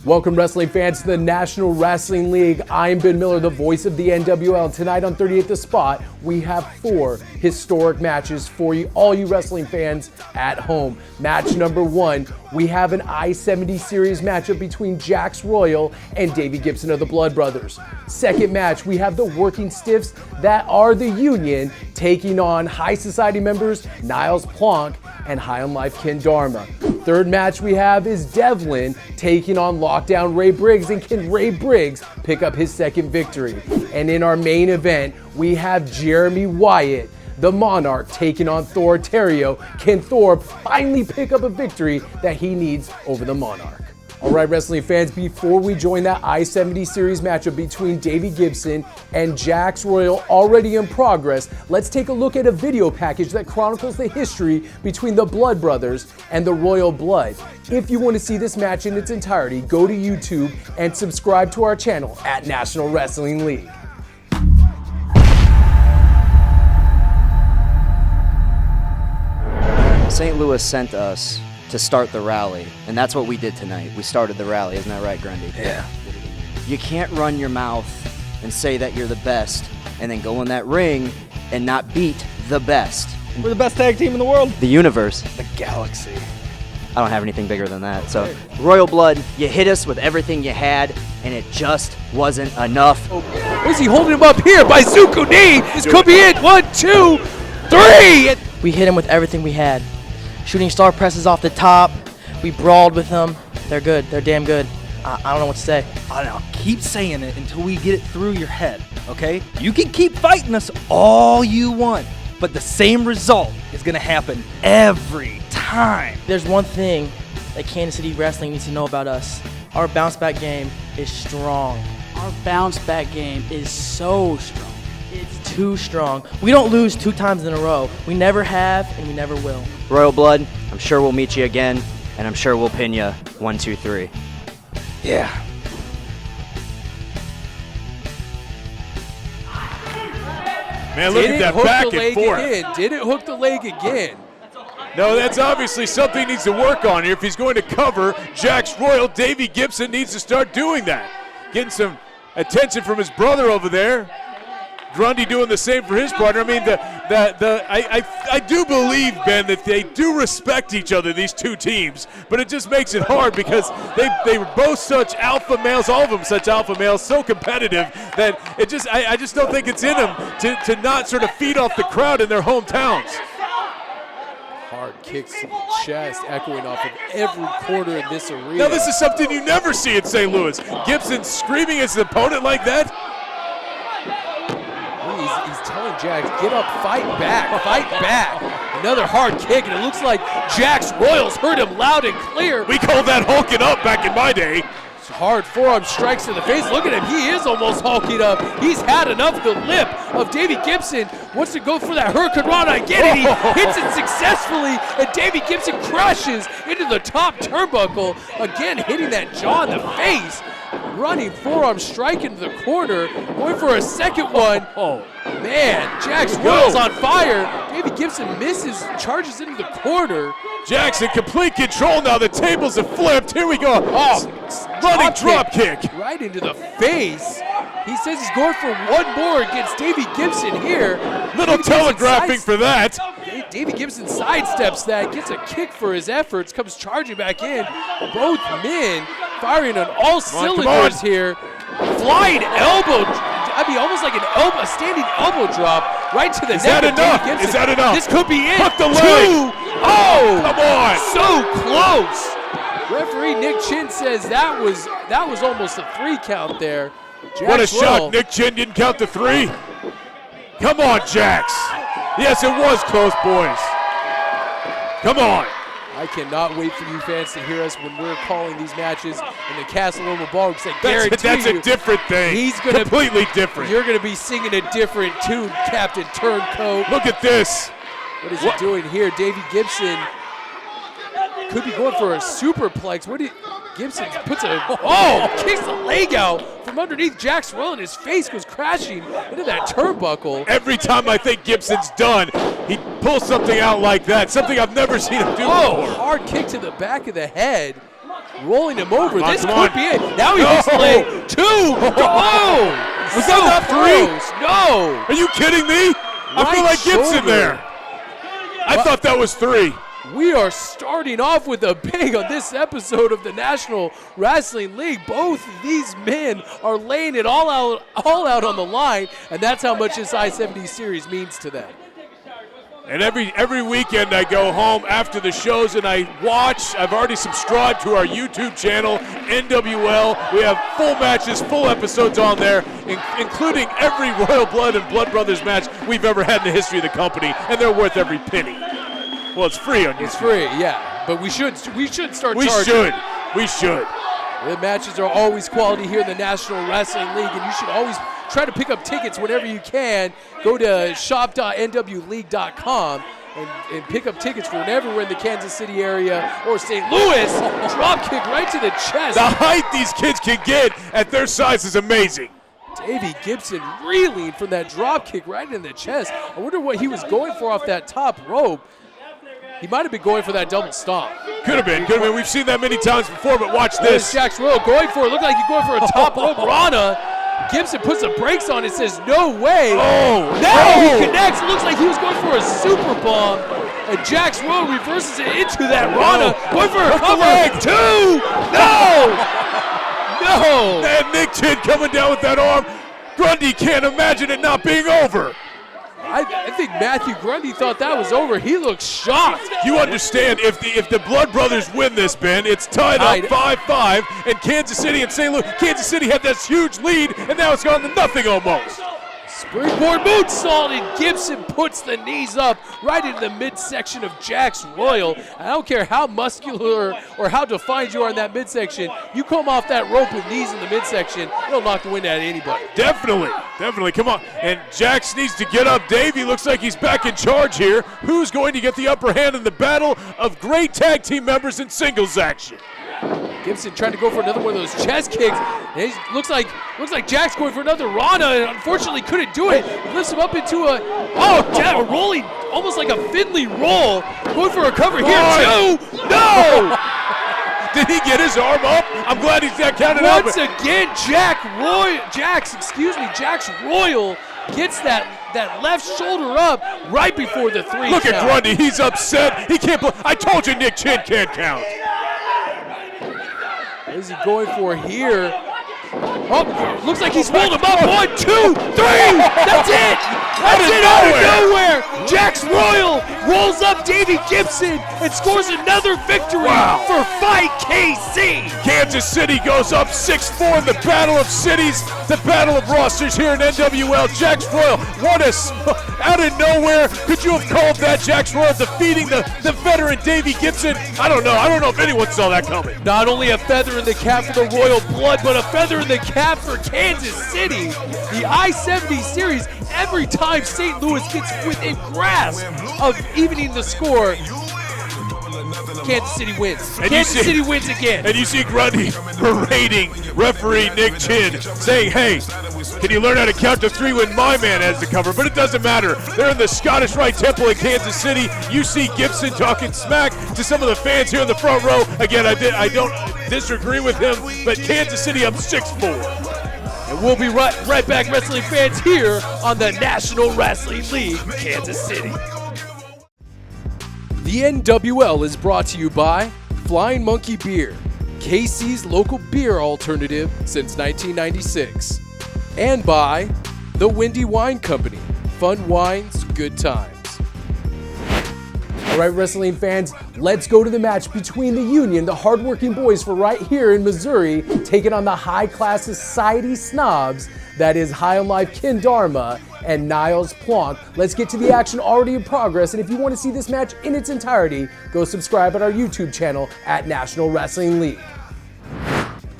Welcome, wrestling fans, to the National Wrestling League. I'm Ben Miller, the voice of the NWL. And tonight on 38 The Spot, we have 4 historic matches for you, all you wrestling fans at home. Match number 1, we have an I-70 series matchup between Jax Royal and Davey Gibson of the Blood Brothers. Second match, we have the Working Stiffs that are the Union taking on High Society members Niles Plonk and High on Life Ken Dharma. Third match we have is Devlin taking on Lockdown Ray Briggs, and can Ray Briggs pick up his second victory? And in our main event, we have Jeremy Wyatt, the Monarch, taking on Thor Theriot. Can Thor finally pick up a victory that he needs over the Monarch? All right, wrestling fans, before we join that I-70 series matchup between Davey Gibson and Jax Royal already in progress, let's take a look at a video package that chronicles the history between the Blood Brothers and the Royal Blood. If you want to see this match in its entirety, go to YouTube and subscribe to our channel at National Wrestling League. St. Louis sent us to start the rally, and that's what we did tonight. We started the rally, isn't that right, Grundy? Yeah. You can't run your mouth and say that you're the best and then go in that ring and not beat the best. We're the best tag team in the world. The universe. The galaxy. I don't have anything bigger than that. So, Royal Blood, you hit us with everything you had, and it just wasn't enough. Is he holding him up here by Zuko knee? This could be it. 1, 2, 3. We hit him with everything we had. Shooting star presses off the top. We brawled with them. They're good. They're damn good. I don't know what to say. I don't know. Keep saying it until we get it through your head, okay? You can keep fighting us all you want, but the same result is going to happen every time. There's one thing that Kansas City Wrestling needs to know about us. Our bounce back game is strong. Our bounce back game is so strong. It's too strong. We don't lose 2 times in a row. We never have, and we never will. Royal Blood, I'm sure we'll meet you again, and I'm sure we'll pin you 1, 2, 3. Yeah. Man, look at that back and forth. Again. Didn't hook the leg again. No, that's obviously something he needs to work on here. If he's going to cover Jax Royal, Davey Gibson needs to start doing that. Getting some attention from his brother over there. Grundy doing the same for his partner. I mean, I do believe, Ben, that they do respect each other, these two teams, but it just makes it hard because they were both such alpha males, all of them such alpha males, so competitive that it just I just don't think it's in them to not sort of feed off the crowd in their hometowns. Hard kicks to the chest, echoing off of every corner in this arena. Now, this is something you never see in St. Louis. Gibson screaming at his opponent like that. He's telling Jax, get up, fight back, fight back. Another hard kick, and it looks like Jax Royals heard him loud and clear. We called that hulking up back in my day. Hard forearm strikes to the face. Look at him, he is almost hulking up. He's had enough. The lip of Davey Gibson wants to go for that Hurricane Rana again, and he hits it successfully, and Davey Gibson crashes into the top turnbuckle, again hitting that jaw in the face. Running forearm strike into the corner, going for a second one. Oh, man, Jax Royal's on fire. Davey Gibson misses, charges into the corner. Jax in complete control now. The tables have flipped. Here we go. Oh, running drop kick. Right into the face. He says he's going for one more against Davey Gibson here. Little telegraphing for that. Davey Gibson sidesteps that, gets a kick for his efforts, comes charging back in. Both men firing on all cylinders here. Flying elbow, I mean almost like a standing elbow drop right to the neck of Davey Gibson. Is that enough? This could be it. Hook the leg. Oh, come on. So close. Referee Nick Chin says that was almost a 3 count there. Jax what a Royal. shock. Nick Chin didn't count the 3. Come on, Jax. Yes, it was close, boys. Come on. I cannot wait for you fans to hear us when we're calling these matches in the Casa Loma Ballroom. That's a different thing. He's gonna completely different. You're going to be singing a different tune, Captain Turncoat. Look at this. What is he doing here? Davey Gibson could be going for a superplex. Gibson puts kicks the leg out from underneath Jax Royal, and his face goes crashing into that turnbuckle. Every time I think Gibson's done, he pulls something out like that, something I've never seen him do before. Hard kick to the back of the head. rolling him over. Come on, This come could on. be it. Now he hits the leg. 2. Oh! Was that not 3? No. Are you kidding me? I feel Right like Gibson shoulder. there. I thought that was 3. We are starting off with a bang on this episode of the National Wrestling League. Both of these men are laying it all out on the line, and that's how much this I-70 series means to them. And every weekend I go home after the shows and I watch. I've already subscribed to our YouTube channel, NWL. We have full matches, full episodes on there, including every Royal Blood and Blood Brothers match we've ever had in the history of the company, and they're worth every penny. Well, it's free on YouTube. It's free, yeah, but we should start We charging. We should. The matches are always quality here in the National Wrestling League, and you should always try to pick up tickets whenever you can. Go to shop.nwleague.com and pick up tickets for whenever we're in the Kansas City area or St. Louis. Drop kick right to the chest. The height these kids can get at their size is amazing. Davey Gibson reeling from that drop kick right in the chest. I wonder what he was going for off that top rope. He might have been going for that double stomp. Could have been. We've seen that many times before, but watch this. Jax Royal going for it. Looked like he's going for a top rope Rana. Gibson puts the brakes on and says, no way. Oh, Now he connects. It looks like he was going for a super bomb. And Jax Royal reverses it into that Rana. Going for a cover. 2. No. No. And Nick Chin coming down with that arm. Grundy can't imagine it not being over. I think Matthew Grundy thought that was over. He looks shocked. You understand, if the Blood Brothers win this, Ben, it's tied up 5-5, and Kansas City and St. Louis. Kansas City had this huge lead, and now it's gone to nothing almost. Springboard moonsault, and Gibson puts the knees up right into the midsection of Jax Royal. I don't care how muscular or how defined you are in that midsection. You come off that rope with knees in the midsection, it'll knock the wind out of anybody. Definitely. Come on. And Jax needs to get up. Davey looks like he's back in charge here. Who's going to get the upper hand in the battle of great tag team members in singles action? Gibson trying to go for another one of those chest kicks. And looks like Jack's going for another Rana, and unfortunately couldn't do it. He lifts him up into a rolling, almost like a Finley roll. Going for a cover here too. No! Did he get his arm up? I'm glad he's not counted out. Once again, Jax Royal gets that left shoulder up right before the 3 Look count. at Grundy. He's upset. He can't. I told you Nick Chin can't count. What is he going for here? Oh, looks like he's pulled him up. 1, 2, 3. That's it. That's it out of nowhere. Jax Royal rolls up Davey Gibson and scores another victory for Fight KC. Kansas City goes up 6-4 in the Battle of Cities, the Battle of Rosters here in NWL. Jax Royal, out of nowhere, could you have called that Jax Royal defeating the veteran Davey Gibson? I don't know. I don't know if anyone saw that coming. Not only a feather in the cap for the Royal Blood, but a feather in the cap for Kansas City. The I-70 series, every time St. Louis gets within grasp of evening the score, Kansas City wins. Kansas City wins again. And you see Grundy berating referee Nick Chin, saying, hey, can you learn how to count to 3 when my man has the cover? But it doesn't matter. They're in the Scottish Rite Temple in Kansas City. You see Gibson talking smack to some of the fans here in the front row. Again, I don't disagree with him, but Kansas City up 6-4. And we'll be right back, wrestling fans, here on the National Wrestling League, Kansas City. The NWL is brought to you by Flying Monkey Beer, KC's local beer alternative since 1996. And by the Windy Wine Company, fun wines, good times. All right, wrestling fans, let's go to the match between the Union, the hardworking boys for right here in Missouri, taking on the high-class society snobs, that is High on Life Ken Dharma and Niles Plonk. Let's get to the action already in progress, and if you want to see this match in its entirety, go subscribe at our YouTube channel at National Wrestling League.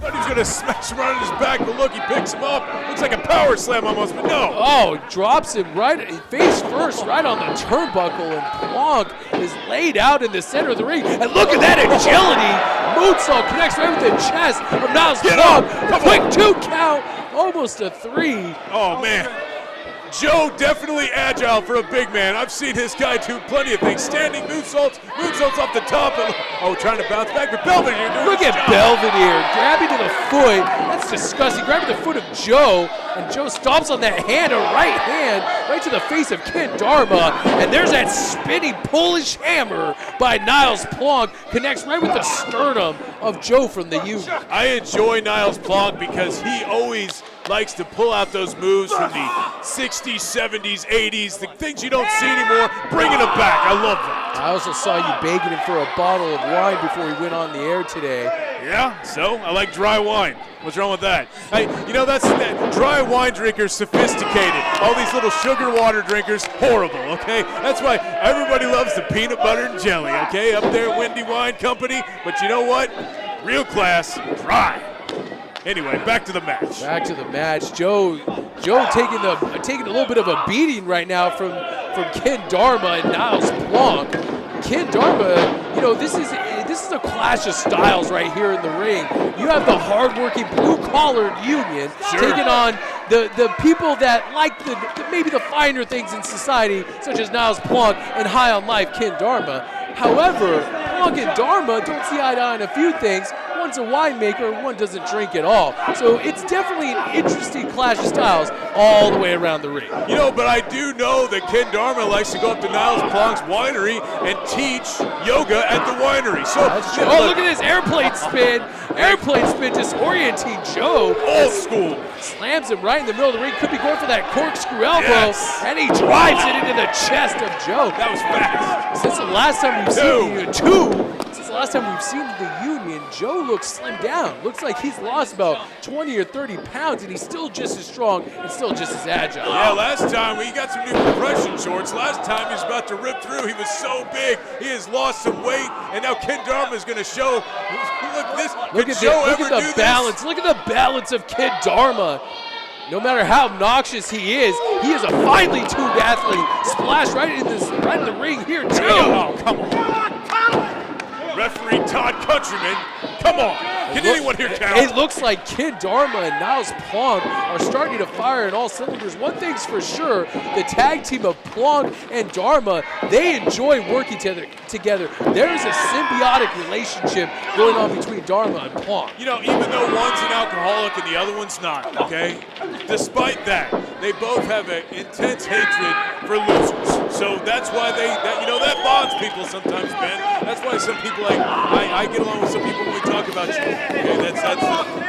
Thought he was going to smash him right on his back, but look, he picks him up. Looks like a power slam almost, but no. Oh, drops him right face first, right on the turnbuckle, and Plonk is laid out in the center of the ring. And look at that agility! Moonsault connects right with the chest of Niles Plonk. Quick 2 count, almost a 3. Oh, man. Joe definitely agile for a big man. I've seen this guy do plenty of things. Standing moonsaults off the top. Oh, trying to bounce back, but Belvedere doing Look his at job. Belvedere grabbing to the foot. That's disgusting. Grabbing the foot of Joe, and Joe stomps on that hand, a right hand, right to the face of Ken Dharma. And there's that spinning Polish hammer by Niles Plonk. Connects right with the sternum of Joe from the U. I enjoy Niles Plonk because he always likes to pull out those moves from the 60s, 70s, 80s, the things you don't see anymore, bringing them back. I love that. I also saw you begging him for a bottle of wine before we went on the air today. Yeah, so I like dry wine. What's wrong with that? Hey, you know, that's that dry wine drinkers, sophisticated. All these little sugar water drinkers, horrible, okay? That's why everybody loves the peanut butter and jelly, okay? Up there at Windy Wine Company. But you know what? Real class, dry. Anyway, back to the match. Back to the match. Joe taking a little bit of a beating right now from Ken Dharma and Niles Plonk. Ken Dharma, you know, this is a clash of styles right here in the ring. You have the hardworking blue-collared union taking on the people that like maybe the finer things in society, such as Niles Plonk and high on life Ken Dharma. However, Plonk and Dharma don't see eye to eye on a few things. One's a winemaker, one doesn't drink at all. So it's definitely an interesting clash of styles all the way around the ring. You know, but I do know that Ken Dharma likes to go up to Niles Plonk's winery and teach yoga at the winery. So, oh, look at this airplane spin. Airplane spin disorienting Joe. Old school. Slams him right in the middle of the ring. Could be going for that corkscrew elbow. Yes. And he drives it into the chest of Joe. That was fast. Since the last time we've seen the Union, Joe looks slimmed down. Looks like he's lost about 20 or 30 pounds, and he's still just as strong and still just as agile. Yeah, last time he got some new compression shorts. Last time he was about to rip through. He was so big. He has lost some weight, and now Ken Dharma is going to show. Look at this. Look at the balance. Look at the balance of Ken Dharma. No matter how obnoxious he is a finely tuned athlete. Splash right in the ring here too. Oh, come on. Referee Todd Countryman, come on. Can anyone here count? It looks like Ken Dharma and Niles Plonk are starting to fire in all cylinders. One thing's for sure, the tag team of Plonk and Dharma, they enjoy working together. There is a symbiotic relationship going on between Dharma and Plonk. You know, even though one's an alcoholic and the other one's not, okay? Despite that, they both have an intense hatred for losers. So that's why that bonds people sometimes, Ben. That's why some people I get along with some people when we talk about you. Okay, that's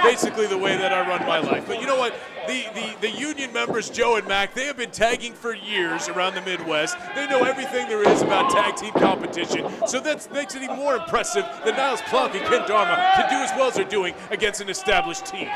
basically the way that I run my life. But you know what? The Union members, Joe and Mac, they have been tagging for years around the Midwest. They know everything there is about tag team competition. So that makes it even more impressive that Niles Plonk and Ken Dharma can do as well as they're doing against an established team.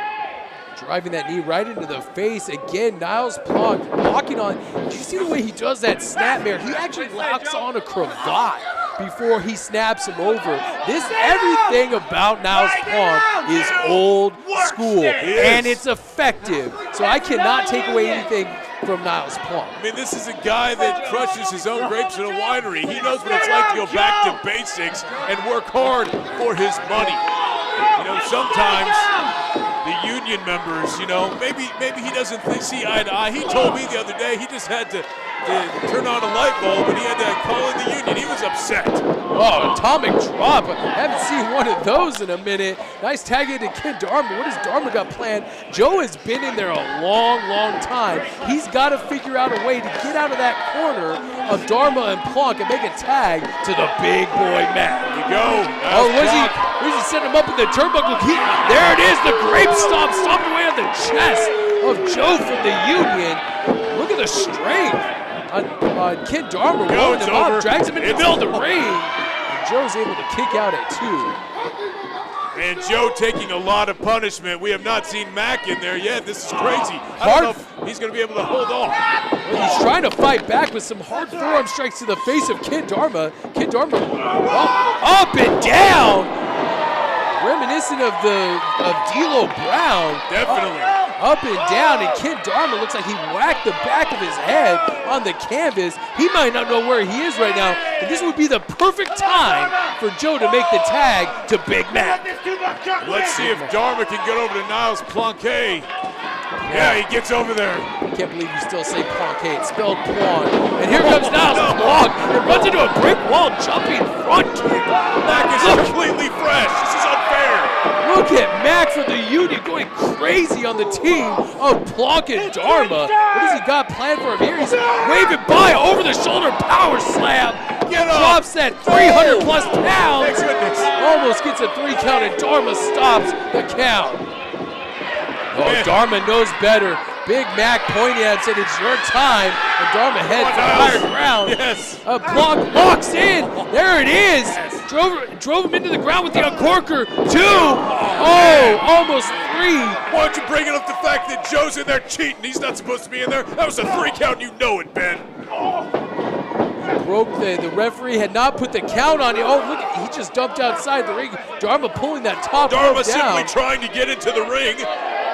Driving that knee right into the face. Again, Niles Plonk locking on. Did you see the way he does that snapmare? He actually locks on a cravat before he snaps him over. Everything about Niles Plonk is old school, and it's effective. So I cannot take away anything from Niles Plonk. I mean, this is a guy that crushes his own grapes at a winery. He knows what it's like to go back to basics and work hard for his money. You know, sometimes the Union members, you know, maybe he doesn't see eye to eye. He told me the other day he just had to turn on a light bulb and he had to call in the Union. He was upset. Oh, atomic drop. I haven't seen one of those in a minute. Nice tag into Ken Dharma. What has Dharma got planned? Joe has been in there a long, long time. He's got to figure out a way to get out of that corner of Dharma and Plonk and make a tag to the big boy Matt. There you go. Oh, was he setting him up in the turnbuckle? There it is, the grape stomp stomped away on the chest of Joe from the Union. Look at the strength on Ken Dharma. Rolling him up, drags him into the middle of the ring. And Joe's able to kick out at 2. And Joe taking a lot of punishment. We have not seen Mac in there yet. This is crazy. I don't know if he's going to be able to hold on. Well, he's trying to fight back with some hard forearm strikes to the face of Ken Dharma. Ken Dharma up and down. Reminiscent of D'Lo Brown. Definitely. Up and down, and Ken Dharma looks like he whacked the back of his head on the canvas. He might not know where he is right now, and this would be the perfect time for Joe to make the tag to Big Mac. Let's see if Dharma can get over to Niles Plonk. Yeah, he gets over there. I can't believe you still say Plonk. It's spelled Plonk. And here comes Niles Plonk. It runs into a brick wall, jumping front kick. Mac is completely fresh. This is unfair. Look at Mac from the Union going crazy on the team of Plonk and Dharma. What has he got planned for him here? He's waving by over the shoulder power slam. Get up. Drops that 300 plus pounds. Thank goodness. Almost gets a 3 count and Dharma stops the count. Oh, Dharma knows better. Big Mac pointing at him, said it's your time. And Dharma heads to higher ground. Yes. Plonk locks in. There it is. Drove him into the ground with the uncorker. 2. Oh, almost 3. Why don't you bring up the fact that Joe's in there cheating? He's not supposed to be in there. That was a 3 count. You know it, Ben. Broke the referee had not put the count on it. Oh, look, he just dumped outside the ring. Dharma pulling that top Dharma rope down. simply trying to get into the ring.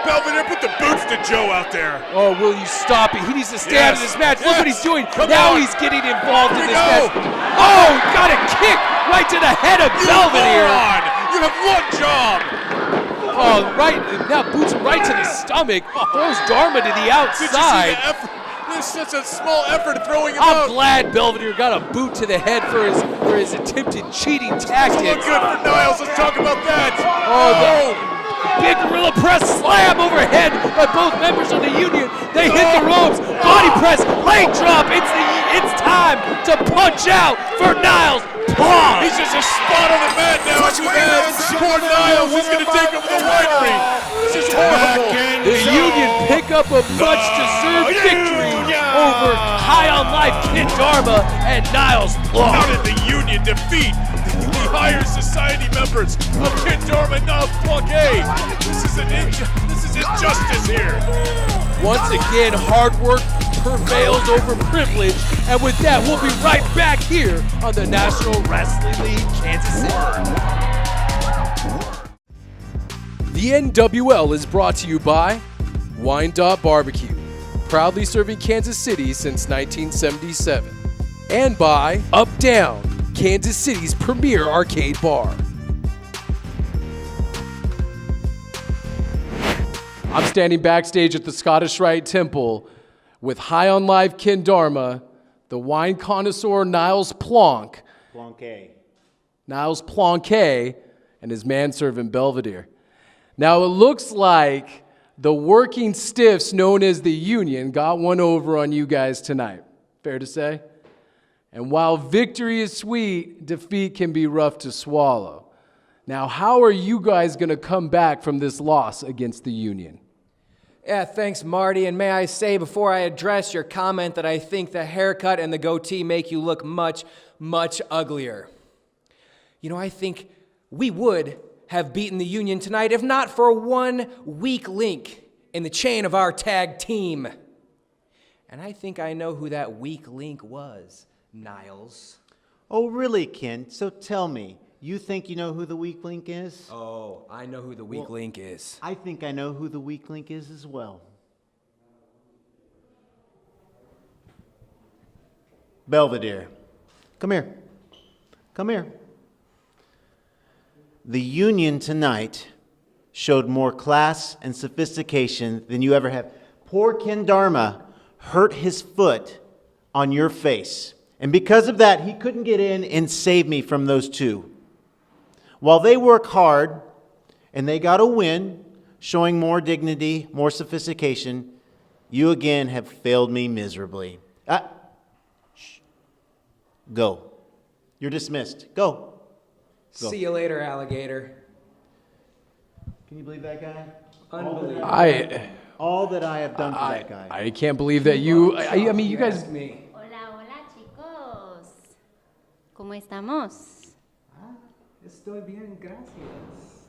Belvedere put the boots to Joe out there. Oh, will you stop it? He needs to stay out of this match. Look what he's doing. Come now on. he's getting involved in Here we this go. match. Oh, got a kick right to the head of Belvedere. Moron. You have one job. Oh, right. Now boots him right to the stomach. Throws Dharma to the Did you see outside. the effort? There's such a small effort in throwing him I'm out. glad Belvedere got a boot to the head for his attempted cheating Look tactics. good for Niles. Let's talk about that. Oh, the big gorilla press slam overhead by both members of the Union. They hit the ropes. Body press, leg drop. It's time to punch out for Niles Plonk. He's just a spot on the mat now. Poor Niles. He's going to take him to the winery. This is horrible. The Union pick up a much-deserved victory over High on Life Kid Dharma and Niles Plonk. How did the Union defeat the higher society members of Kid Dharma and Niles Plonk? This is injustice here. Once again, hard work prevails over privilege. And with that, we'll be right back here on the National Wrestling League Kansas City. The NWL is brought to you by Wyandotte Barbecue, proudly serving Kansas City since 1977. And by Up Down, Kansas City's premier arcade bar. I'm standing backstage at the Scottish Rite Temple with High on Live Ken Dharma, the wine connoisseur Niles Plonk, Niles Plonk, and his manservant Belvedere. Now it looks like the working stiffs known as the Union got one over on you guys tonight. Fair to say? And while victory is sweet, defeat can be rough to swallow. Now, how are you guys going to come back from this loss against the Union? Yeah, thanks, Marty. And may I say before I address your comment that I think the haircut and the goatee make you look much, much uglier. You know, I think we would have beaten the Union tonight if not for one weak link in the chain of our tag team. And I think I know who that weak link was, Niles. Oh, really, Ken? So tell me, you think you know who the weak link is? Oh, I know who the weak link is. I think I know who the weak link is as well. Belvedere. Come here. Come here. The Union tonight showed more class and sophistication than you ever have. Poor Ken Dharma hurt his foot on your face. And because of that, he couldn't get in and save me from those two. While they work hard and they got a win, showing more dignity, more sophistication, you again have failed me miserably. Shh. Go. You're dismissed. Go. See you later, alligator. Can you believe that guy? Unbelievable. All that I have done for that guy. I can't believe that you, I mean, you guys, Hola, hola chicos. ¿Cómo estamos? Estoy bien, gracias.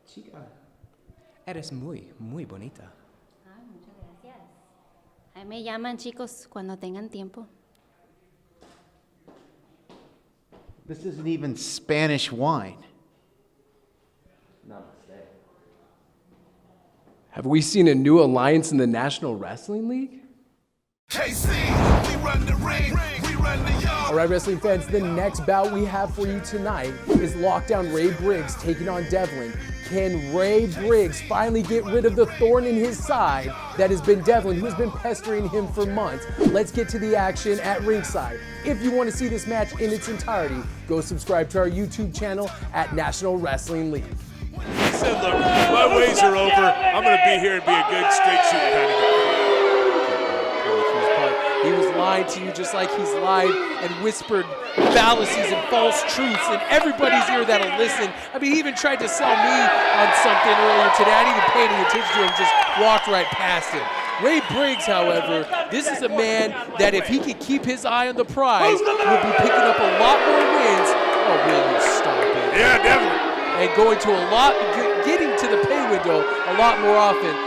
Chica, eres muy, muy bonita. Ay, muchas gracias. Ahí me llaman chicos cuando tengan tiempo. This isn't even Spanish wine. have we seen a new alliance in the National Wrestling League? All right, wrestling fans, the next bout we have for you tonight is Lockdown Ray Briggs taking on Devlin. Can Ray Briggs finally get rid of the thorn in his side that has been Devlin, who has been pestering him for months? Let's get to the action at ringside. If you want to see this match in its entirety, go subscribe to our YouTube channel at National Wrestling League. He said, look, my ways are over. I'm going to be here and be a good straight shooter kind of guy. He was lying to you just like he's lied and whispered fallacies and false truths in everybody's ear that'll listen. I mean, he even tried to sell me on something earlier today. I didn't even pay any attention to him, just walked right past him. Ray Briggs, however, this is a man that if he could keep his eye on the prize, will be picking up a lot more wins. Oh, will you stop it? Yeah, definitely. And going to a lot, getting to the pay window a lot more often.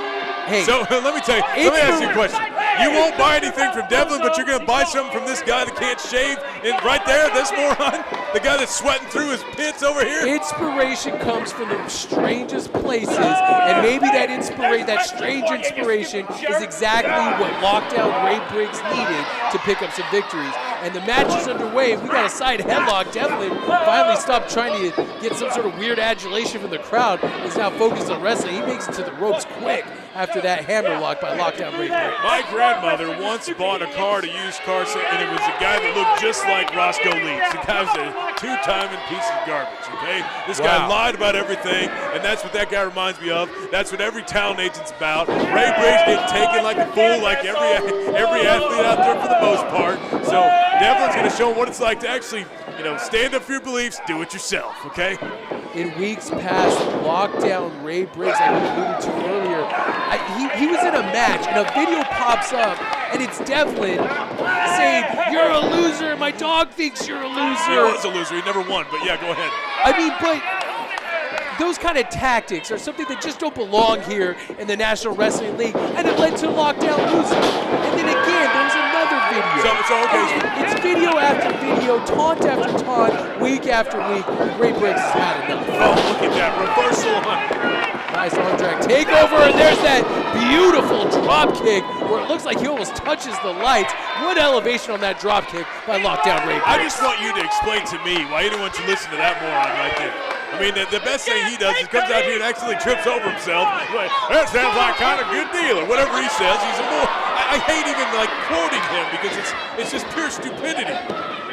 Hey, so let me tell you, let me ask you a question. You won't buy anything from Devlin, but you're going to buy something from this guy that can't shave right there, this moron? The guy that's sweating through his pits over here? Inspiration comes from the strangest places, and maybe that strange inspiration is exactly what lockdown Ray Briggs needed to pick up some victories. And the match is underway. We got a side headlock. Devlin finally stopped trying to get some sort of weird adulation from the crowd. He's now focused on wrestling. He makes it to the ropes quick after that hammer lock by lockdown Ray Briggs. My grandmother once bought a car at a used car set, and it was a guy that looked just like Roscoe Leach. The guy was a two-timing piece of garbage, okay? This guy lied about everything, and that's what that guy reminds me of. That's what every talent agent's about. Ray Briggs getting taken like a fool, like every athlete out there for the most part. So Devlin's going to show him what it's like to actually, stand up for your beliefs, do it yourself, okay? In weeks past, lockdown Ray Briggs, like we alluded to earlier, he was in a match, and a video pops up, and it's Devlin saying, "You're a loser. My dog thinks you're a loser." He was a loser. He never won, but yeah, go ahead. I mean, but those kind of tactics are something that just don't belong here in the National Wrestling League, and it led to lockdown losing. And then again, there was another video. So okay. It's video after video, taunt after taunt, week after week. Ray Briggs has had enough. Oh, look at that reversal. Nice arm drag takeover, and there's that beautiful drop kick where it looks like he almost touches the lights. What elevation on that drop kick by lockdown Ray Briggs. I just want you to explain to me why anyone should listen to that moron right there. I mean, the best thing he does is comes out here and actually trips over himself. Like, that sounds like kind of good deal, or whatever he says. He's a more. I hate even quoting him because it's just pure stupidity.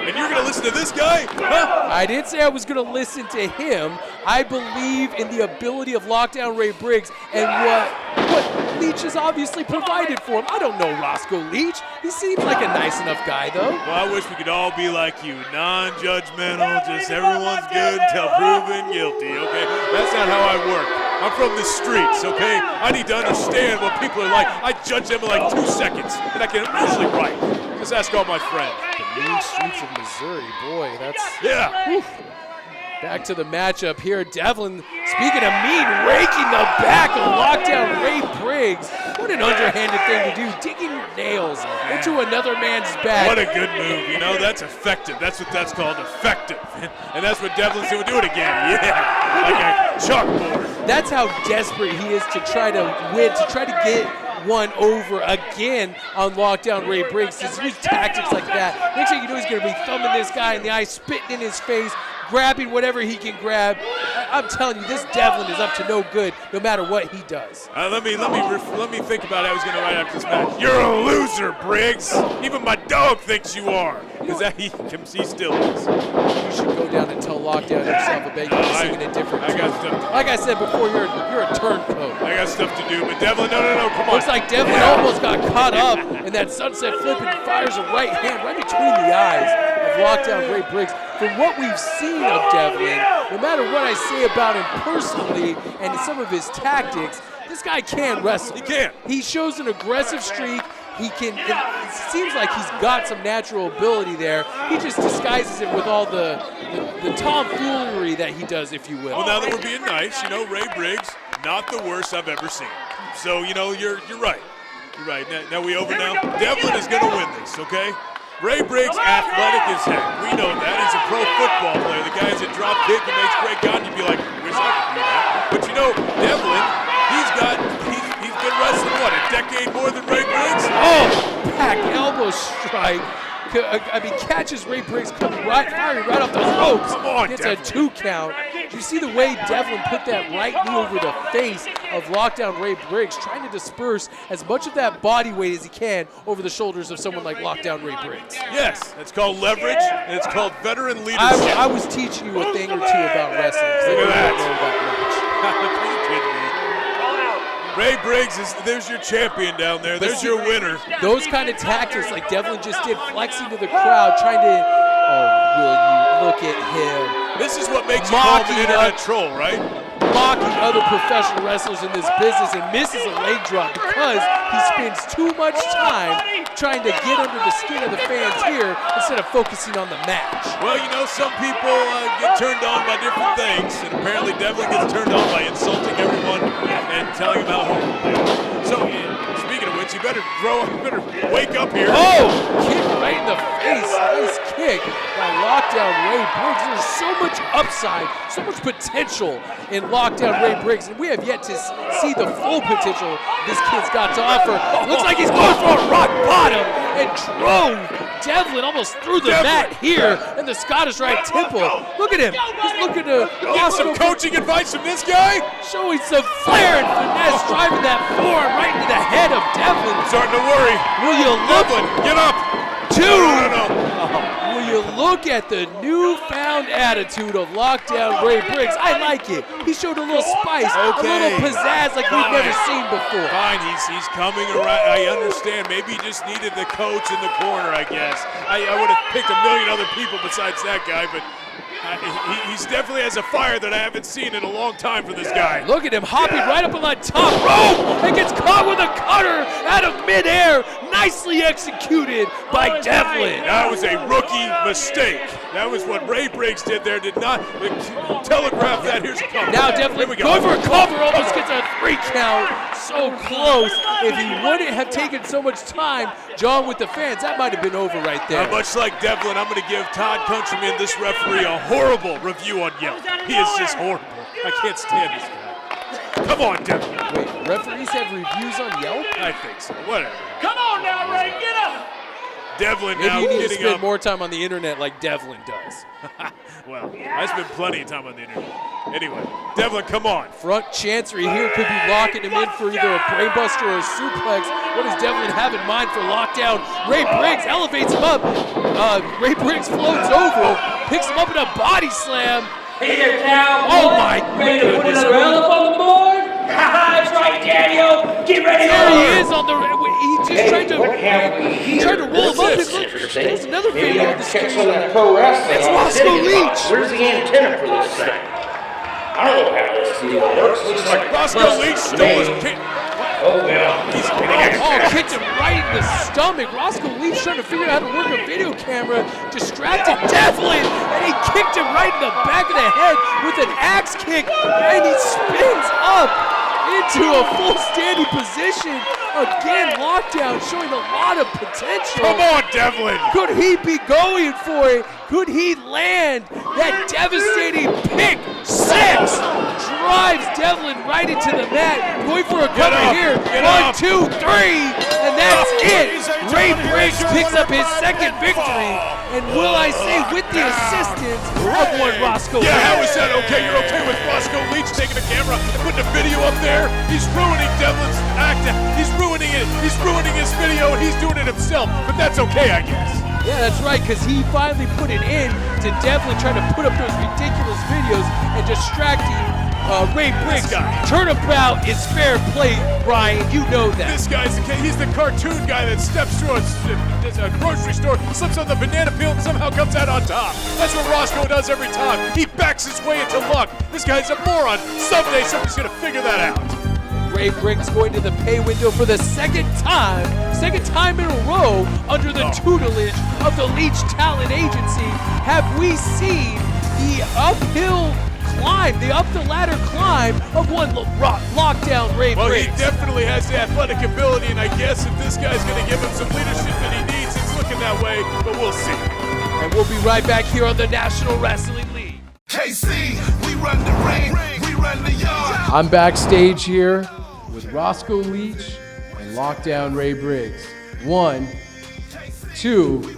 And you're gonna listen to this guy? Huh? I didn't say I was gonna listen to him. I believe in the ability of lockdown Ray Briggs and what Leach has obviously provided for him. I don't know Roscoe Leach. He seems like a nice enough guy, though. Well, I wish we could all be like you, non-judgmental, just everyone's good until proven guilty, okay? That's not how I work. I'm from the streets, okay? I need to understand what people are like. I judge them in like 2 seconds, and I can usually write. Just ask all my friends. The mean streets of Missouri, boy, that's... Yeah. Whew. Back to the matchup here. Devlin, speaking of mean, raking the back of lockdown Ray Briggs. What an underhanded thing to do, digging your nails into another man's back. What a good move, that's effective. That's what that's called, effective. And that's what Devlin's going to do it again. Yeah, like a chalkboard. That's how desperate he is to try to win, to try to get one over again on lockdown Ray Briggs. He's used tactics like that. Next thing you know, he's going to be thumbing this guy in the eye, spitting in his face, grabbing whatever he can grab. I'm telling you, this Devlin is up to no good, no matter what he does. Let me think about how he's going to write after this match. You're a loser, Briggs. Even my dog thinks you are, because he still is. You should go down and tell lockdown himself. I bet you're singing a different tune. I got stuff. Like I said before, you're a turncoat. I got stuff to do, but Devlin, no, come on. Looks like Devlin almost got caught up in that sunset flip and fires a right hand right between the eyes of lockdown Ray Briggs. From what we've seen of Devlin, no matter what I say about him personally and some of his tactics, this guy can wrestle. He can. He shows an aggressive streak. He can. It seems like he's got some natural ability there. He just disguises it with all the tomfoolery that he does, if you will. Well, now that we're being nice, Ray Briggs, not the worst I've ever seen. So, you're right. You're right. Now we over now. Devlin is going to win this, okay? Ray Briggs, athletic as heck. We know that. He's a pro football player. The guy has a drop kick and makes great God. You'd be like, wish I could do that. But Devlin, he's been wrestling, what, a decade more than Ray Briggs? Oh, back elbow strike. Catches Ray Briggs coming firing right off those ropes. Come on, Gets Devlin. a 2 count. You see the way Devlin put that right knee over the face of lockdown Ray Briggs, trying to disperse as much of that body weight as he can over the shoulders of someone like lockdown Ray Briggs. Yes, it's called leverage, and it's called veteran leadership. I was teaching you a thing or two about wrestling. Look at that. Know that much. Are you kidding me? Ray Briggs, there's your champion down there. There's your winner. Those kind of tactics like Devlin just did, flexing to the crowd, trying to, will you look at him. This is what makes you call an internet troll, right? Mocking other professional wrestlers in this business and misses a leg drop because he spends too much time trying to get under the skin of the fans here instead of focusing on the match. Well, you know, some people get turned on by different things, and apparently Devlin gets turned on by insulting everyone and telling them how horrible they are. So, speaking of which, you better wake up here. Oh, kick right in the face. Nice kick by lockdown Ray Briggs. There's so much upside, so much potential in lockdown Ray Briggs, and we have yet to see the full potential this kid's got to offer. Looks like he's going for a rock bottom and drove Devlin almost through the mat here in the Scottish Rite Temple. Look at him. He's looking to get some coaching advice from this guy. Showing some flair and finesse, driving that forearm right into the head of Devlin. Starting to worry. Will you look? Devlin, get up. Two. No. Will you look at the newfound attitude of lockdown Ray Briggs? I like it. He showed a little spice, a little pizzazz like we've never seen before. Fine, he's coming around. I understand. Maybe he just needed the coach in the corner, I guess. I would have picked a million other people besides that guy, but he's definitely has a fire that I haven't seen in a long time for this guy. Look at him hopping right up on that top rope and gets caught with a cutter out of midair. Nicely executed by Devlin. That was a rookie mistake. That was what Ray Briggs did there. Did not telegraph that. Here's a cover. Now Devlin going for a cover, almost gets a 3 count. So close. If he wouldn't have taken so much time, John, with the fans, that might have been over right there. Much like Devlin, I'm going to give Todd Countryman, this referee, a horrible review on Yelp. He is just horrible. I can't stand this guy. Come on, Devlin. Wait, referees have reviews on Yelp? I think so. Whatever. Come on now, Ray, get up! Devlin Maybe now you need to getting spend up. more time on the internet like Devlin does. Well, I spend plenty of time on the internet. Anyway, Devlin, come on. Front chancery here could be locking him in for either a brainbuster or a suplex. What does Devlin have in mind for lockdown? Ray Briggs elevates him up. Ray Briggs floats over, picks him up in a body slam. Hey there, Cal. Oh my Ready to put goodness. another round up on the board? That's right, Daniel. Get ready to There roll. he is on the. He just tried to roll him up. There's another video of this. Check some of that pro wrestling. It's on the Roscoe city Leach. box. Where's the antenna for this thing? I don't know how this deal works. Looks like Roscoe Leach stole his kick. Oh, well. Kicked him right in the stomach. Roscoe Leach trying to figure out how to work a video camera, distracted Devlin, and he kicked him right in the back of the head with an axe kick, and he spins up into a full standing position. Again, lockdown showing a lot of potential. Come on, Devlin. Could he be going for it? Could he land that devastating pick six? Drives Devlin right into the mat. Going for a cover here. 1, 2, 3. And that's it. Ray Briggs picks up his second victory. And will I say, with the assistance of one Roscoe Leach. Yeah, how is that okay? You're okay with Roscoe Leach taking the camera and putting a video up there? He's ruining Devlin's act. He's ruining it. He's ruining his video, and he's doing it himself. But that's okay, I guess. Yeah, that's right, because he finally put it in to Devlin trying to put up those ridiculous videos and distracting Ray Briggs. Turnabout is fair play, Brian. You know that. This guy's he's the cartoon guy that steps through a grocery store, slips on the banana peel, and somehow comes out on top. That's what Roscoe does every time. He backs his way into luck. This guy's a moron. Someday somebody's going to figure that out. Ray Briggs going to the pay window for the second time in a row under the tutelage of the Leach Talent Agency. Have we seen the uphill climb, the up the ladder climb of one lockdown Ray Well, Briggs? he definitely has the athletic ability, and I guess if this guy's going to give him some leadership that he needs, it's looking that way, but we'll see. And we'll be right back here on the National Wrestling League. KC, we run the ring, we run the yard. I'm backstage here with Roscoe Leach and lockdown Ray Briggs. 1, 2,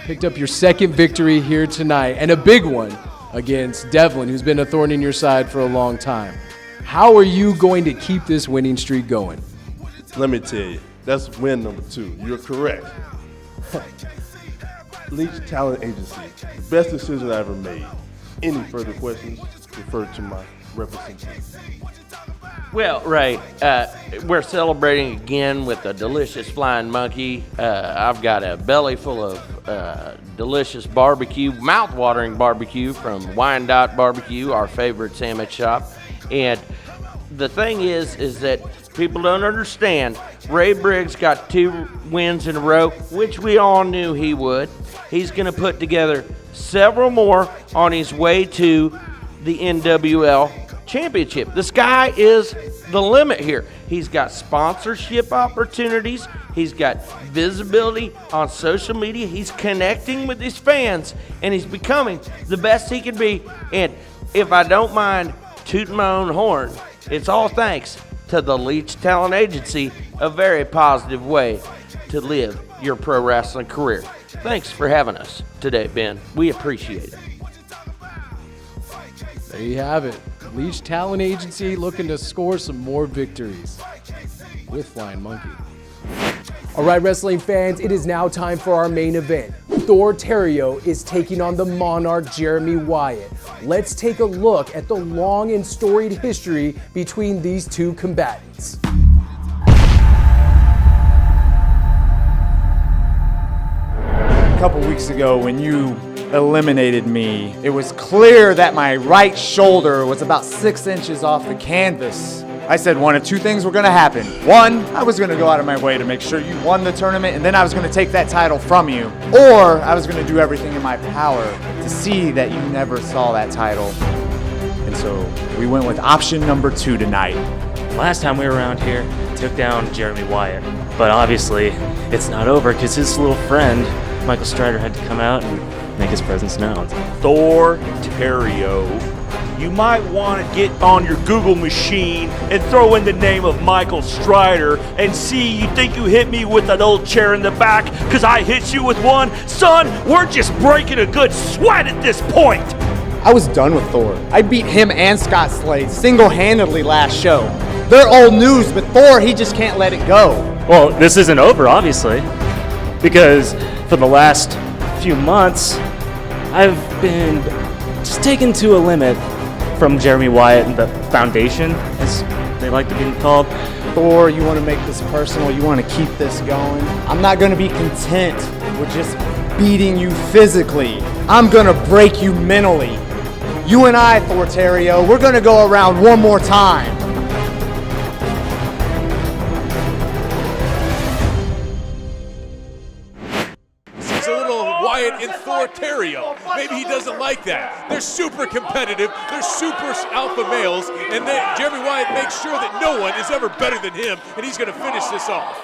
picked up your second victory here tonight, and a big one against Devlin, who's been a thorn in your side for a long time. How are you going to keep this winning streak going? Let me tell you, that's win number 2. You're correct. Leach Talent Agency, the best decision I ever made. Any further questions, refer to my representative. Well, Ray, we're celebrating again with a delicious flying monkey. I've got a belly full of delicious barbecue, mouth-watering barbecue from Wyandotte Barbecue, our favorite sandwich shop. And the thing is that people don't understand. Ray Briggs got 2 wins in a row, which we all knew he would. He's going to put together several more on his way to the NWL championship. The sky is the limit here. He's got sponsorship opportunities. He's got visibility on social media. He's connecting with his fans, and he's becoming the best he can be. And if I don't mind tooting my own horn, it's all thanks to the Leach Talent Agency, a very positive way to live your pro wrestling career. Thanks for having us today, Ben. We appreciate it. There you have it. Leach Talent Agency looking to score some more victories with Flying Monkey. All right, wrestling fans, it is now time for our main event. Thor Theriot is taking on the Monarch Jeremy Wyatt. Let's take a look at the long and storied history between these two combatants. A couple weeks ago when you eliminated me, it was clear that my right shoulder was about 6 inches off the canvas. I said one of 2 things were going to happen. One, I was going to go out of my way to make sure you won the tournament, and then I was going to take that title from you. Or I was going to do everything in my power to see that you never saw that title. And so we went with option number 2 tonight. Last time we were around here, took down Jeremy Wyatt. But obviously, it's not over because his little friend, Michael Strider, had to come out and make his presence known. Thor Theriot. You might want to get on your Google machine and throw in the name of Michael Strider and see you think you hit me with that old chair in the back because I hit you with one? Son, we're just breaking a good sweat at this point. I was done with Thor. I beat him and Scott Slade single-handedly last show. They're old news, but Thor, he just can't let it go. Well, this isn't over, obviously, because for the last few months, I've been just taken to a limit from Jeremy Wyatt and the Foundation, as they like to be called. Thor, you want to make this personal, you want to keep this going. I'm not going to be content with just beating you physically. I'm going to break you mentally. You and I, Thor Theriot, we're going to go around one more time. And Thor Theriot. Maybe he doesn't like that. They're super competitive. They're super alpha males, and Jeremy Wyatt makes sure that no one is ever better than him, and he's going to finish this off.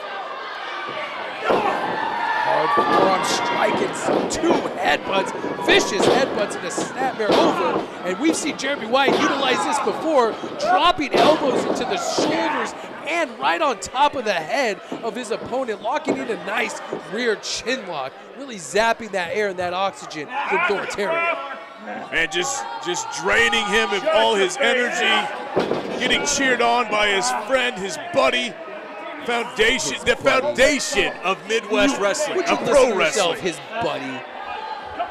Hard forearm strike and 2 headbutts, vicious headbutts, and a snapmare over. And we've seen Jeremy Wyatt utilize this before, dropping elbows into the shoulders and right on top of the head of his opponent, locking in a nice rear chin lock, really zapping that air and that oxygen from Thor Theriot. And just draining him of all his energy, getting cheered on by his friend, his buddy. The foundation of Midwest wrestling, of pro wrestling. His buddy.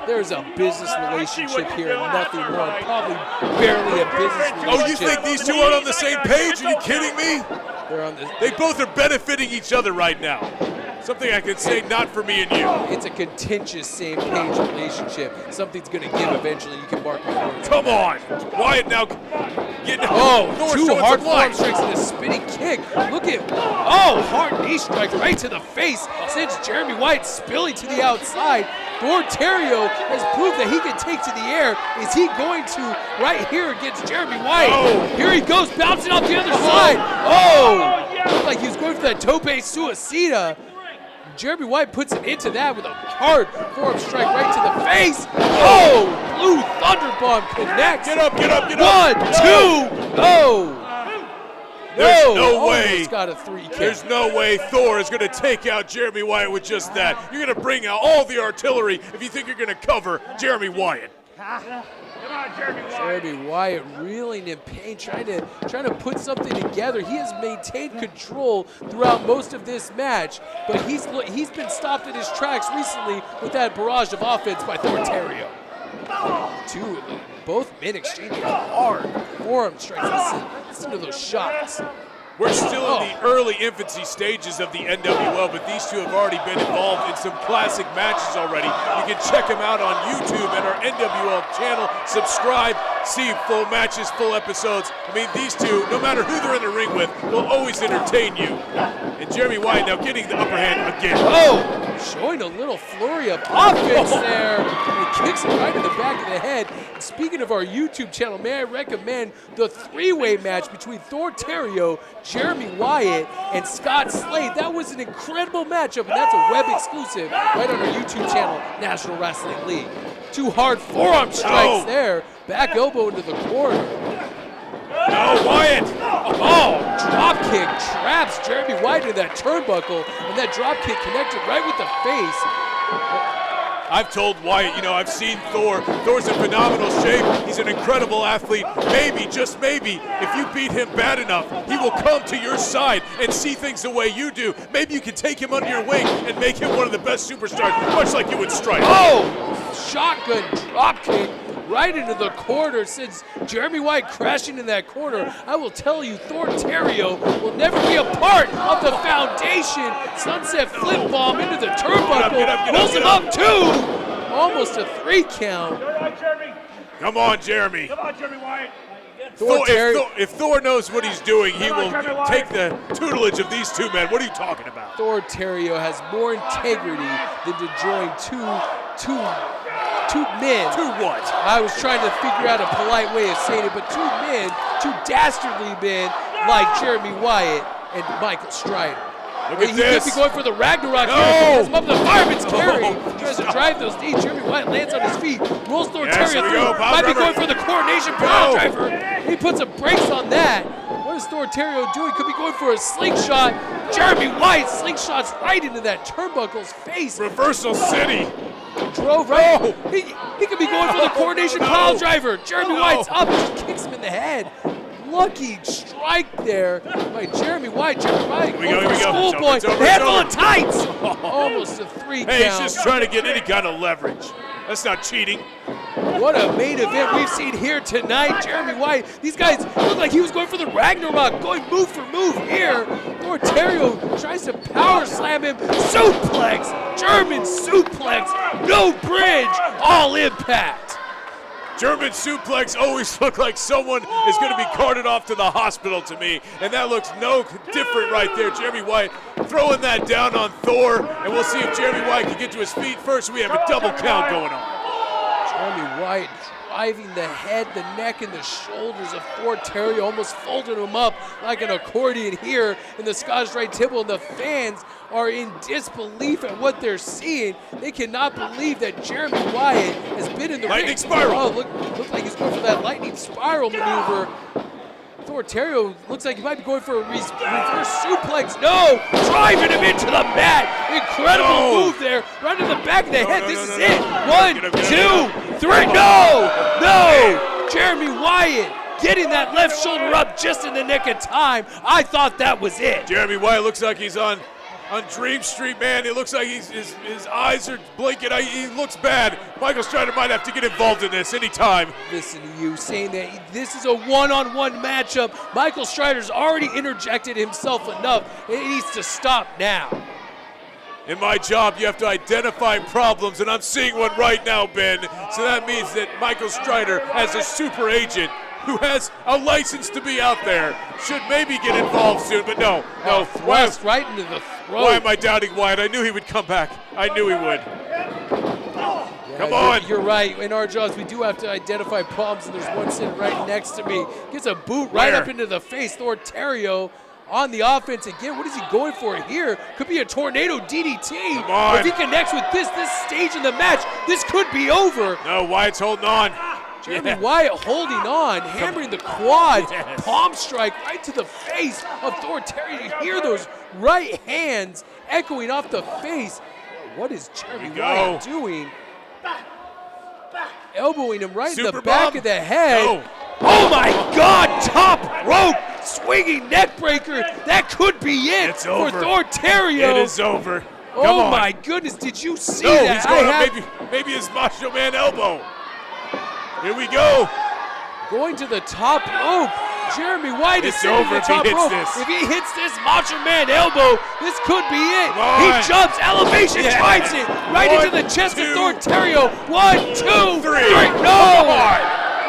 There's a business relationship here, nothing more. Probably barely a business relationship. Oh, you think these two aren't on the same page? Are you kidding me? They both are benefiting each other right now. Something I could say not for me and you. It's a contentious same page relationship. Something's going to give eventually. You can mark me for it. Come on. Wyatt now getting... Thor 2 hard forearm strikes and a spinning kick. Look at... hard knee strike right to the face. Sends Jeremy Wyatt spilling to the outside. Thor Theriot has proved that he can take to the air. Is he going to right here against Jeremy Wyatt? Here he goes, bouncing off the other side. Looked like he was going for that tope suicida. Jeremy Wyatt puts him into that with a hard forearm strike right to the face. Blue Thunderbomb connects. Get up. 1, 2, There's no way. He's got a 3 kick. There's no way Thor is going to take out Jeremy Wyatt with just that. You're going to bring out all the artillery if you think you're going to cover Jeremy Wyatt. Jeremy Wyatt reeling in pain, trying to put something together. He has maintained control throughout most of this match, but he's been stopped in his tracks recently with that barrage of offense by Theriot. Both men exchanging hard forearm strikes. Listen to those shots. We're still in the early infancy stages of the NWL, but these two have already been involved in some classic matches already. You can check them out on YouTube and our NWL channel. Subscribe, see full matches, full episodes. I mean, these two, no matter who they're in the ring with, will always entertain you. And Jeremy Wyatt now getting the upper hand again. Showing a little flurry of offense there. And kicks it right in the back of the head. And speaking of our YouTube channel, may I recommend the three-way match between Theriot, Jeremy Wyatt, and Scott Slade. That was an incredible matchup, and that's a web exclusive right on our YouTube channel, National Wrestling League. Two hard forearm strikes there. Back elbow into the corner. No, Wyatt! Drop kick traps Jeremy Wyatt in that turnbuckle, and that drop kick connected right with the face. I've told Wyatt, I've seen Thor. Thor's in phenomenal shape. He's an incredible athlete. Maybe, just maybe, if you beat him bad enough, he will come to your side and see things the way you do. Maybe you can take him under your wing and make him one of the best superstars, much like you would Strike. Shotgun drop kick right into the corner. Since Jeremy Wyatt crashing in that corner, I will tell you, Theriot will never be a part of the foundation. Sunset flip bomb into the turnbuckle. Pulls him up too. Almost a 3 count. Come on, Jeremy. Come on, Jeremy Wyatt. If Thor knows what he's doing, he will take the tutelage of these two men. What are you talking about? Theriot has more integrity than to join two men. Two what? I was trying to figure out a polite way of saying it, but two men, two dastardly men like Jeremy Wyatt and Michael Strider. Look at he this. could be going for the Ragnarok here. Has him up the fireman's carry. Tries to drive those knees. Jeremy Wyatt lands on his feet. Rolls Theriot through. Might be going for the coronation power driver. He puts a brakes on that. What is Theriot doing? Could be going for a slingshot. Jeremy Wyatt slingshots right into that turnbuckle's face. Reversal City. Drove right. He could be going for the coronation pile driver. Jeremy Wyatt's up. Just kicks him in the head. Lucky strike there by Jeremy Wyatt. Jeremy Wyatt going for schoolboy. Handle of tights. Almost a 3 count. Hey, he's just trying to get any kind of leverage. That's not cheating. What a main event we've seen here tonight. Jeremy Wyatt, these guys look like he was going for the Ragnarok, going move for move here. Theriot tries to power slam him. Suplex, German suplex, no bridge, all impact. German suplex always look like someone is going to be carted off to the hospital to me, and that looks no different right there. Jeremy Wyatt throwing that down on Thor, and we'll see if Jeremy Wyatt can get to his feet. First, we have a double count going on. Jeremy Wyatt driving the head, the neck, and the shoulders of Theriot, almost folding him up like an accordion here in the Scottish Rite table, and the fans are in disbelief at what they're seeing. They cannot believe that Jeremy Wyatt has been in the lightning spiral. Oh, look like he's going for that lightning spiral maneuver. Theriot looks like he might be going for a reverse suplex. No! Driving him into the mat. Incredible move there. Right in the back of the head. This is it. 1, 2, 3. No! Jeremy Wyatt getting that left shoulder up just in the nick of time. I thought that was it. Jeremy Wyatt looks like he's on Dream Street, man. It looks like his eyes are blinking. He looks bad. Michael Strider might have to get involved in this anytime. Listen to you saying that this is a one-on-one matchup. Michael Strider's already interjected himself enough. It needs to stop now. In my job, you have to identify problems, and I'm seeing one right now, Ben. So that means that Michael Strider, as a super agent who has a license to be out there, should maybe get involved soon, but no. Thrust right into the throat. Why am I doubting Wyatt? I knew he would come back. I knew he would. Come on. You're right. In our jobs, we do have to identify problems, and there's one sitting right next to me. Gets a boot right up into the face. Theriot on the offense again. What is he going for here? Could be a tornado DDT. Come on. If he connects with this stage in the match, this could be over. No, Wyatt's holding on. Jeremy Wyatt holding on, hammering the quads, palm strike right to the face of Theriot. You hear those right hands echoing off the face. What is Jeremy Wyatt doing? elbowing him right in the Super back bomb. of the head. No. Oh my God! Top rope, swinging neck breaker. That could be it It's for over. Thor Theriot. It is over. Come Oh on. my goodness, did you see No, that? he's going up maybe his Macho Man elbow. Here we go. Going to the top rope. Jeremy Wyatt is It's sitting over on the if he top hits rope. this. If he hits this Macho Man elbow, this could be it. Come He on. jumps, elevation, Yeah. drives it right One, into the chest two, of Thor Theriot. 1, 2, 3. Come No! on.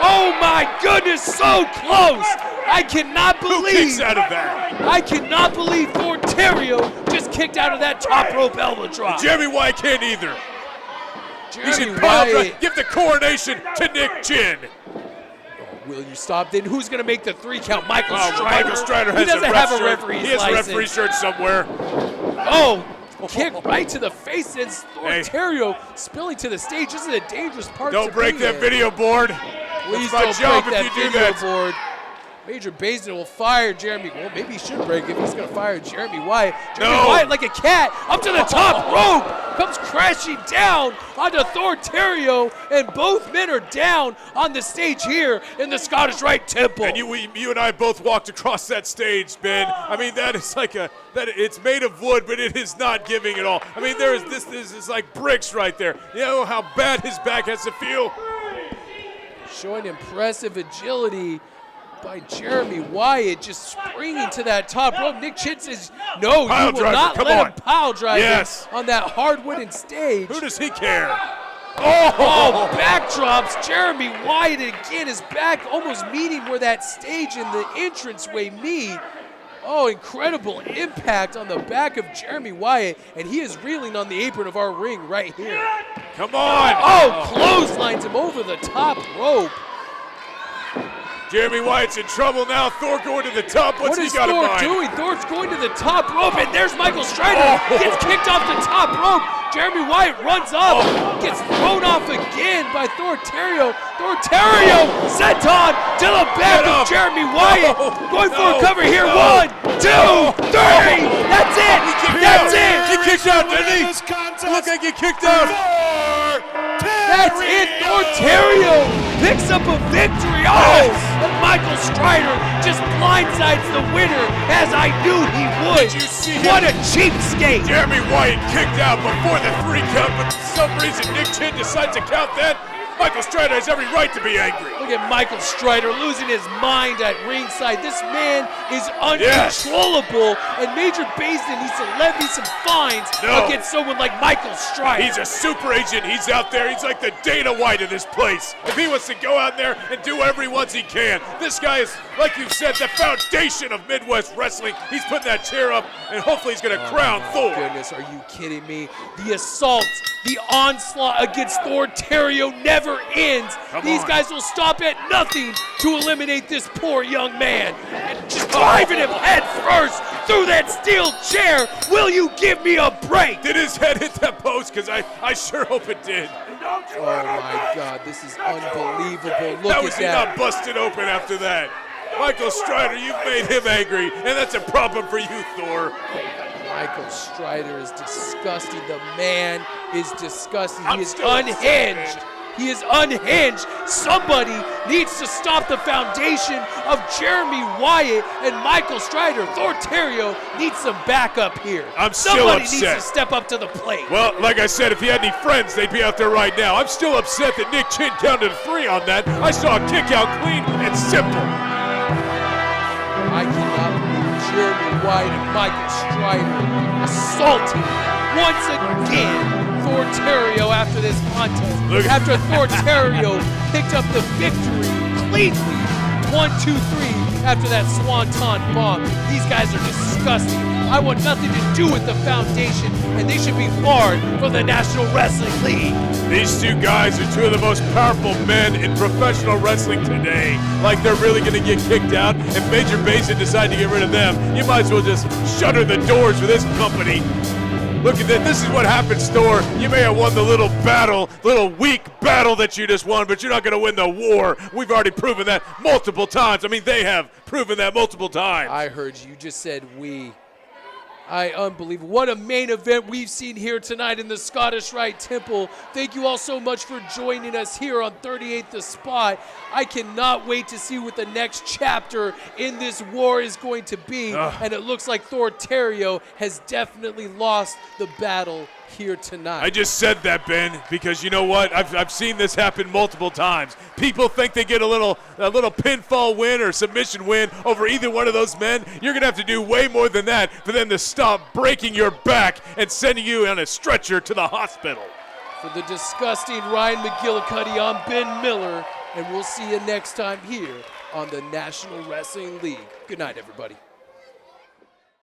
Oh my goodness, so close. I cannot Who believe. kicks out of that? I cannot believe Thor Theriot just kicked out of that top rope elbow drop. Jeremy Wyatt can't either. He Jeremy should pile drive. Wyatt. Give the coronation to Nick Chin. Will you stop? Then who's going to make the 3 count? Michael Oh, Strider. Michael Strider has He doesn't a ref have a shirt. referee's He has license. a referee shirt somewhere. Oh, kick right to the face and Thor Hey. Theriot spilling to the stage. This is a dangerous part Don't to break be that in. video board. Please It's my don't job break if that you do video that. board. Major Basin will fire Jeremy. Well, maybe he should break if he's going to fire Jeremy Wyatt. Jeremy No. Wyatt, like a cat, up to the top rope, comes crashing down onto Thor Theriot, and both men are down on the stage here in the Scottish Rite Temple. And you and I both walked across that stage, Ben. I mean, that is like it's made of wood, but it is not giving at all. I mean, this is like bricks right there. You know how bad his back has to feel? Showing impressive agility by Jeremy Wyatt, just springing to that top rope. Nick Chin says, no, Pile you will driver, not come let on. him pile drive Yes. on that hard wooden stage. Who does he care? Oh, backdrops. Jeremy Wyatt again, his back almost meeting where that stage and the entranceway meet. Oh, incredible impact on the back of Jeremy Wyatt, and he is reeling on the apron of our ring right here. Come on. Oh, clotheslines him over the top rope. Jeremy Wyatt's in trouble now. Thor going to the top. What's What he is got in Thor mind? doing? Thor's going to the top rope, and there's Michael Strider. Gets kicked off the top rope. Jeremy Wyatt runs up, gets thrown off again by Thor Theriot. Thor Theriot sent on to the back of Jeremy Wyatt. Going for a cover here. 1, 2, 3. That's it. That's it. He kicked out, didn't he? Look like he kicked out. That's it. Thor Theriot picks up a victory. Oh, and Michael Strider just blindsides the winner, as I knew he would. Did you see What him? a cheapskate. Jeremy Wyatt kicked out before the 3 count, but for some reason Nick Chin decides to count that. Michael Strider has every right to be angry. Look at Michael Strider losing his mind at ringside. This man is uncontrollable, and Major Basin needs to levy some fines against someone like Michael Strider. He's a super agent. He's out there. He's like the Dana White of this place. If he wants to go out there and do whatever he wants, he can. This guy is, like you said, the foundation of Midwest wrestling. He's putting that chair up, and hopefully he's going to crown Thor. Goodness, are you kidding me? The assault, the onslaught against Thor Theriot never ends. These guys will stop at nothing to eliminate this poor young man. And just driving him head first through that steel chair. Will you give me a break? Did his head hit that post? Because I sure hope it did. Oh my God, this is unbelievable. Look How at was he that. not busted open after that? Michael Strider, you've made him angry, and that's a problem for you, Thor. Michael Strider is disgusting. The man is disgusting. I'm He is still upset, unhinged. He is unhinged. Somebody needs to stop the foundation of Jeremy Wyatt and Michael Strider. Thor Theriot needs some backup here. I'm still Somebody upset. needs to step up to the plate. Well, like I said, if he had any friends, they'd be out there right now. I'm still upset that Nick Chin counted 3 on that. I saw a kick out clean and simple. I cannot believe Jeremy Wyatt and Michael Strider assaulting once again Thor Theriot after this contest. After Thor Theriot picked up the victory cleanly. 1, 2, 3 after that swanton bomb. These guys are disgusting. I want nothing to do with the foundation, and they should be barred from the National Wrestling League. These 2 guys are 2 of the most powerful men in professional wrestling today. Like they're really going to get kicked out. If Major Basin decide to get rid of them, you might as well just shutter the doors for this company. Look at that. This is what happens, Thor. You may have won the little weak battle that you just won, but you're not going to win the war. We've already proven that multiple times. I mean, they have proven that multiple times. I heard you. You just said we. Unbelievable. What a main event we've seen here tonight in the Scottish Rite Temple. Thank you all so much for joining us here on 38 The Spot. I cannot wait to see what the next chapter in this war is going to be. And it looks like Thor Theriot has definitely lost the battle here tonight. I just said that, Ben, because you know what? I've seen this happen multiple times. People think they get a little pinfall win or submission win over either one of those men. You're going to have to do way more than that for them to stop breaking your back and sending you on a stretcher to the hospital. For the disgusting Ryan McGillicuddy, I'm Ben Miller, and we'll see you next time here on the National Wrestling League. Good night, everybody.